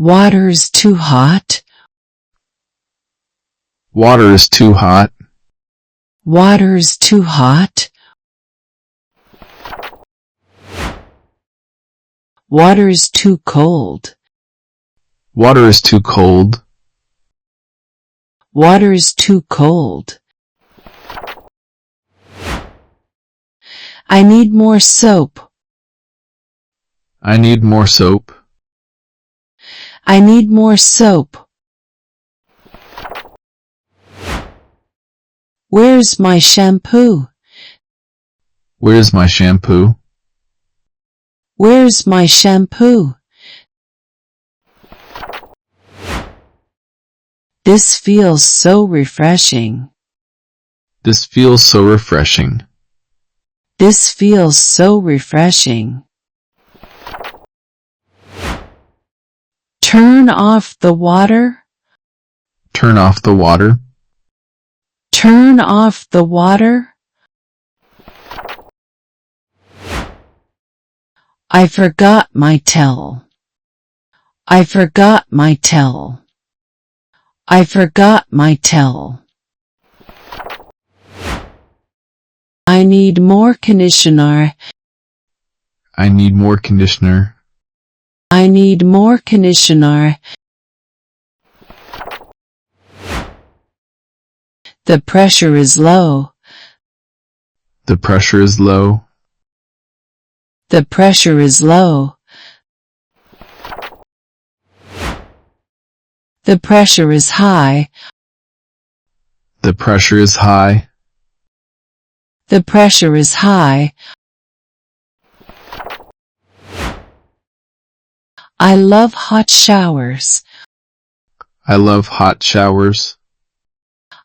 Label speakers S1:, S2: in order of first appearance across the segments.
S1: Water's too hot.
S2: Water is too hot.
S1: Water's too hot. Water's too cold.
S2: Water is too cold.
S1: Water's too cold. I need more soap.
S2: I need more soap.
S1: I need more soap. Where's my shampoo?
S2: Where's my shampoo?
S1: Where's my shampoo? This feels so refreshing.
S2: This feels so refreshing.
S1: This feels so refreshing. Turn off the water.
S2: Turn off the water.
S1: Turn off the water. I forgot my towel. I forgot my towel. I forgot my towel. I need more conditioner.
S2: I need more conditioner.
S1: I need more conditioner. The pressure is low.
S2: The pressure is low.
S1: The pressure is low. The pressure is high.
S2: The pressure is high.
S1: The pressure is high. I love hot showers.
S2: I love hot showers.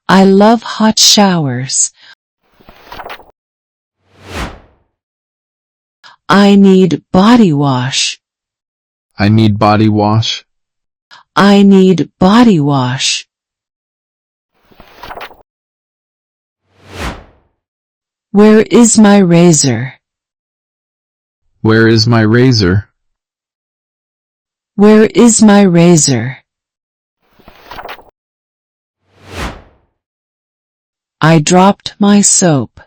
S1: I love hot showers. I need body wash.
S2: I need body wash.
S1: I need body wash. Where is my razor?
S2: Where is my razor?
S1: Where is my razor? I dropped my soap.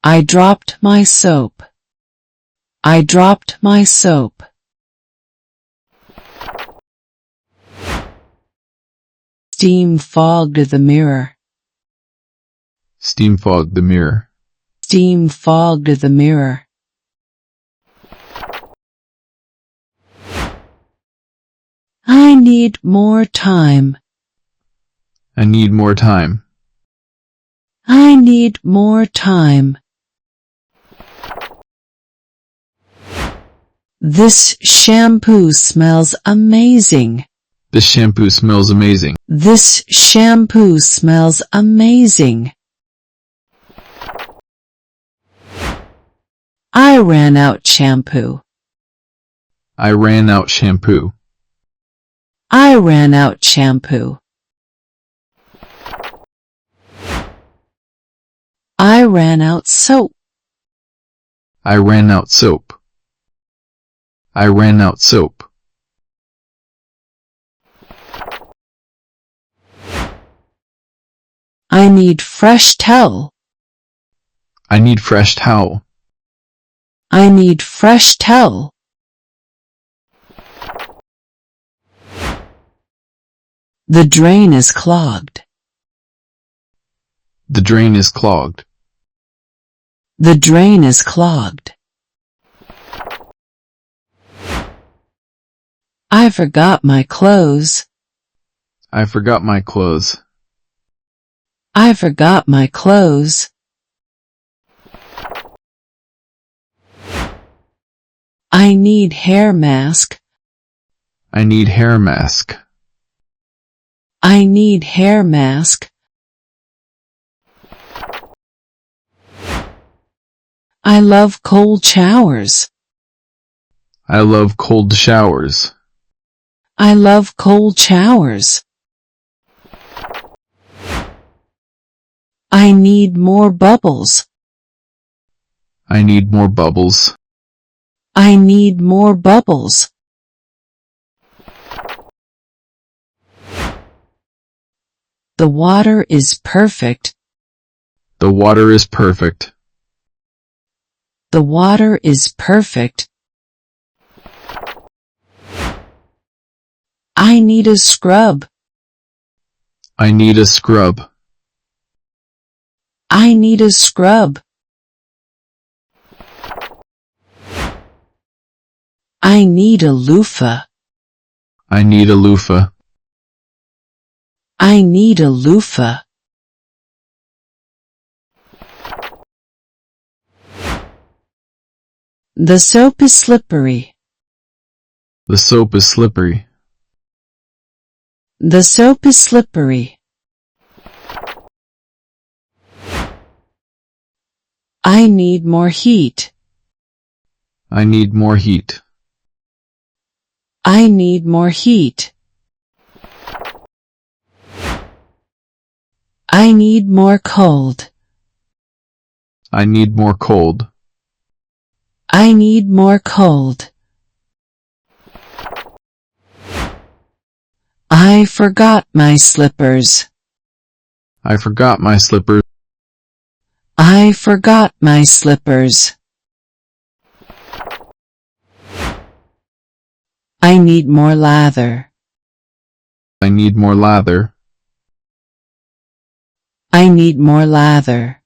S1: I dropped my soap. I dropped my soap. Steam fogged the mirror.
S2: Steam fogged the mirror.
S1: Steam fogged the mirror. I need more time.
S2: I need more time.
S1: I need more time. This shampoo smells amazing.
S2: This shampoo smells amazing.
S1: This shampoo smells amazing. I ran out shampoo.
S2: I ran out shampoo.
S1: I ran out shampoo. I ran out soap.
S2: I ran out soap. I ran out soap.
S1: I need fresh towel.
S2: I need fresh towel.
S1: I need fresh towel. The drain is clogged.
S2: The drain is clogged.
S1: The drain is clogged. I forgot my clothes.
S2: I forgot my clothes.
S1: I forgot my clothes. I need hair mask.
S2: I need hair mask.
S1: I need hair mask. I love cold showers.
S2: I love cold showers.
S1: I love cold showers. I need more bubbles.
S2: I need more bubbles.
S1: I need more bubbles. The water is perfect.
S2: The water is perfect.
S1: The water is perfect. I need a scrub.
S2: I need a scrub.
S1: I need a scrub. I need a loofah.
S2: I need a loofah.
S1: I need a loofah. The soap is slippery.
S2: The soap is slippery.
S1: The soap is slippery. I need more heat.
S2: I need more heat.
S1: I need more heat. I need more cold.
S2: I need more cold.
S1: I need more cold. I forgot my slippers.
S2: I forgot my slippers.
S1: I forgot my slippers. I need more lather.
S2: I need more lather.
S1: I need more lather.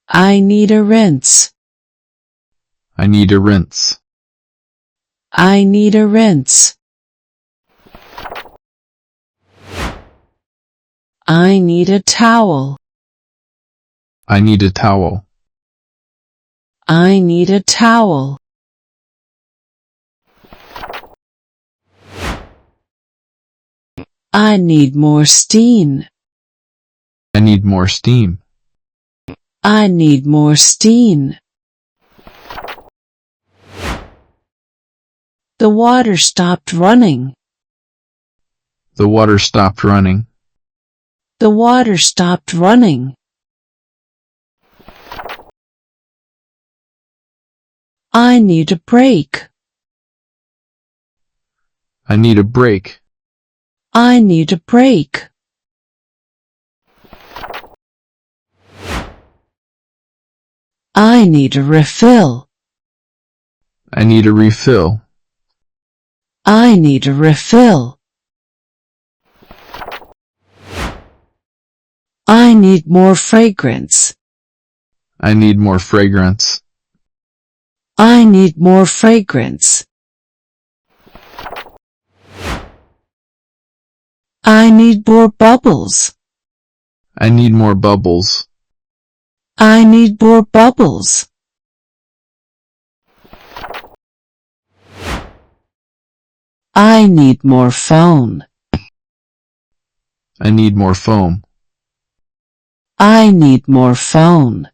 S1: I need a rinse.
S2: I need a rinse.
S1: I need a rinse. I need a towel.
S2: I need a towel.
S1: I need a towel. I need more steam.
S2: I need more steam.
S1: I need more steam. The water stopped running.
S2: The water stopped running.
S1: The water stopped running. I need a break.
S2: I need a break.
S1: I need a break. I need a refill.
S2: I need a refill.
S1: I need a refill. I need more fragrance.
S2: I need more fragrance.
S1: I need more fragrance. I need more bubbles.
S2: I need more bubbles.
S1: I need more bubbles. I need more foam.
S2: I need more foam.
S1: I need more foam.